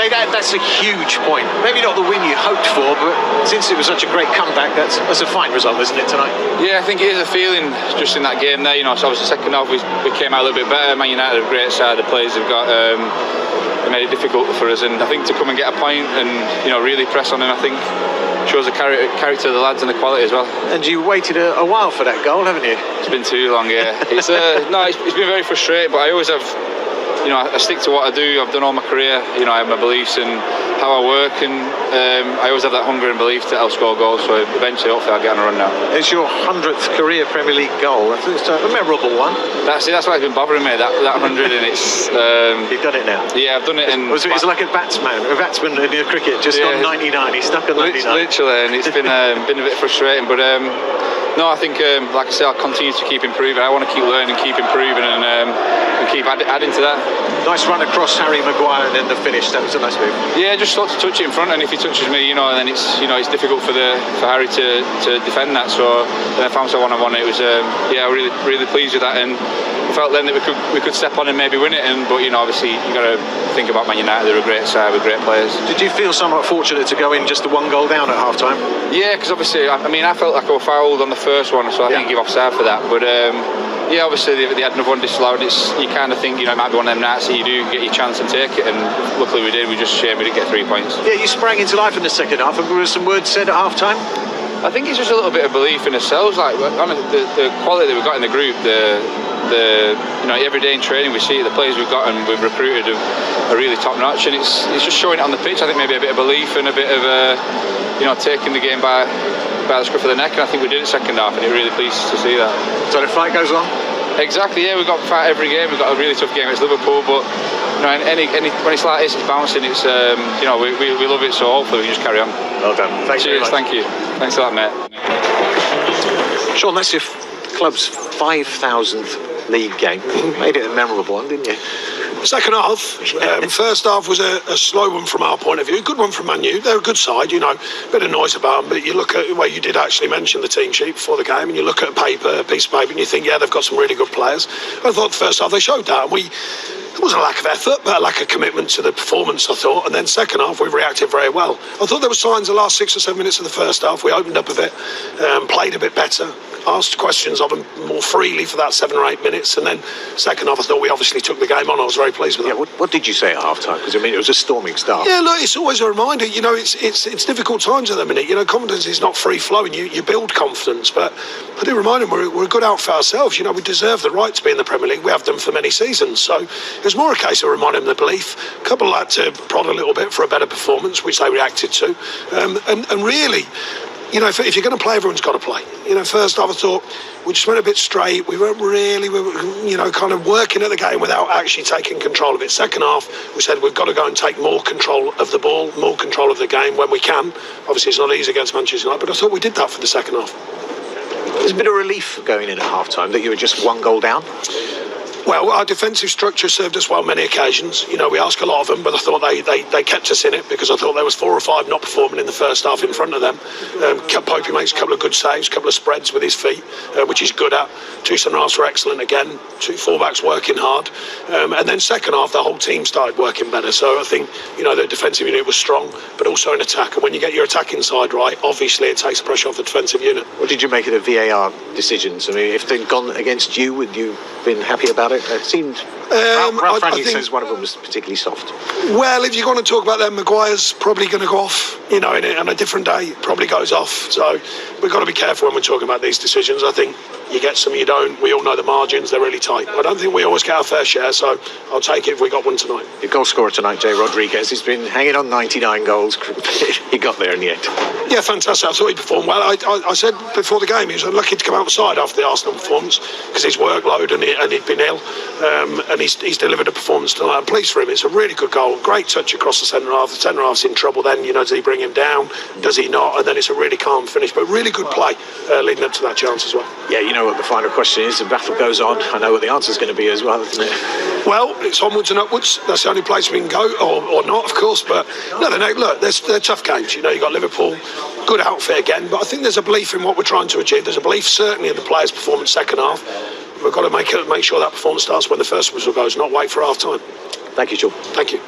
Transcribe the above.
MatchDay, that's a huge point. Maybe not the win you hoped for, but since it was such a great comeback, that's a fine result, isn't it, tonight? Yeah, I think it is a feeling just in that game there. So obviously second half we came out a little bit better. Man United are a great side. The players have got they made it difficult for us, and I think to come and get a point and really press on, and I think shows the character of the lads and the quality as well. And you waited a while for that goal, haven't you? It's been too long, yeah. It's been very frustrating, but I always have. I stick to what I do. I've done all my career. I have my beliefs and how I work, and I always have that hunger and belief to outscore goals. So eventually, hopefully, I'll get on a run now. It's your 100th career Premier League goal. It's a memorable one. That's why it's been bothering me. That 100, and it's. You've done it now. Yeah, I've done it. It's like a batsman in cricket, just on 99. He's stuck on 99. Literally, and it's been a bit frustrating, but. No, I think, like I said, I'll continue to keep improving. I want to keep learning, keep improving, and keep adding to that. Nice run across Harry Maguire and then the finish. That was a nice move. Yeah, just thought to touch it in front, and if he touches me, then it's difficult for Harry to defend that. So then I found someone I wanted. It was really really pleased with that, and I felt then that we could step on and maybe win it. But obviously you got to think about Man United. They're a great side with great players. Did you feel somewhat fortunate to go in just the one goal down at half time? Yeah, because obviously I felt like I was fouled on the first one, so I didn't give offside for that. But obviously they had another one disallowed. You kind of think it might be one of them nights that you do get your chance and take it, and luckily we did. We just shame we didn't get 3 points. Yeah, you sprang into life in the second half, and there were some words said at half time. I think it's just a little bit of belief in ourselves. Like the quality that we've got in the group, every day in training we see the players we've got and we've recruited are really top notch, and it's just showing it on the pitch. I think maybe a bit of belief and a bit of taking the game by the scruff of the neck, and I think we did it second half, and it really pleased to see that. So the fight goes on? Exactly, yeah, we've got to fight every game. We've got a really tough game against Liverpool, but when it's like this, it's bouncing, it's we love it, so hopefully we just carry on. Well done. Thanks very much. Thank you. Thanks a lot, mate. Sean, that's your club's 5,000th league game. You made it a memorable one, didn't you? Second half. First half was a slow one from our point of view. Good one from Manu. They're a good side, bit of noise about them, but you look at you did actually mention the team sheet before the game, and you look at a piece of paper, and you think, yeah, they've got some really good players. I thought the first half they showed that, and it wasn't a lack of effort, but a lack of commitment to the performance, I thought. And then second half, we reacted very well. I thought there were signs the last 6 or 7 minutes of the first half. We opened up a bit, played a bit better, asked questions of them more freely for that 7 or 8 minutes. And then second half, I thought we obviously took the game on. I was very pleased with that. Yeah, what did you say at half time? Because, it was a storming start. Yeah, look, it's always a reminder. It's difficult times at the minute. Confidence is not free-flowing. You build confidence. But I do remind them we're a good outfit ourselves. We deserve the right to be in the Premier League. We have done for many seasons. So it was more a case of reminding them the belief. A couple had to prod a little bit for a better performance, which they reacted to. And really, if you're going to play, everyone's got to play. First half I thought we just went a bit straight. We weren't really, kind of working at the game without actually taking control of it. Second half, we said we've got to go and take more control of the ball, more control of the game when we can. Obviously, it's not easy against Manchester United, but I thought we did that for the second half. There's a bit of relief going in at half time that you were just one goal down. Well, our defensive structure served us well many occasions. We ask a lot of them, but I thought they kept us in it, because I thought there was 4 or 5 not performing in the first half in front of them. Popey makes a couple of good saves, a couple of spreads with his feet, which he's good at. 2 centre-halves were excellent again, 2 full-backs working hard. And then second half, the whole team started working better. So I think, the defensive unit was strong, but also in attack. And when you get your attacking side right, obviously it takes the pressure off the defensive unit. What did you make of the VAR decisions? If they'd gone against you, would you have been happy about it? It seemed Ralf says one of them was particularly soft. Well, if you're going to talk about them, Maguire's probably going to go off, on a different day, probably goes off. So we've got to be careful when we're talking about these decisions. I think you get some, you don't. We all know the margins, they're really tight. I don't think we always get our fair share, so I'll take it if we got one tonight. Your goal scorer tonight, Jay Rodriguez, he's been hanging on 99 goals. He got there in the end. Yeah, fantastic. I thought he performed well. I said before the game he was unlucky to come outside after the Arsenal performance because his workload and he'd been ill. And he's delivered a performance tonight. I'm pleased for him. It's a really good goal. Great touch across the centre half. The centre half's in trouble then. Does he bring him down? Does he not? And then it's a really calm finish. But really good play leading up to that chance as well. Yeah, you know what the final question is. The battle goes on. I know what the answer's going to be as well, isn't it? Well, it's onwards and upwards. That's the only place we can go, or not, of course. But no, look, they're tough games. You've got Liverpool, good outfit again. But I think there's a belief in what we're trying to achieve. There's a belief certainly in the players' performance second half. We've got to make sure that performance starts when the first whistle goes, not wait for half time. Thank you, Sean. Thank you.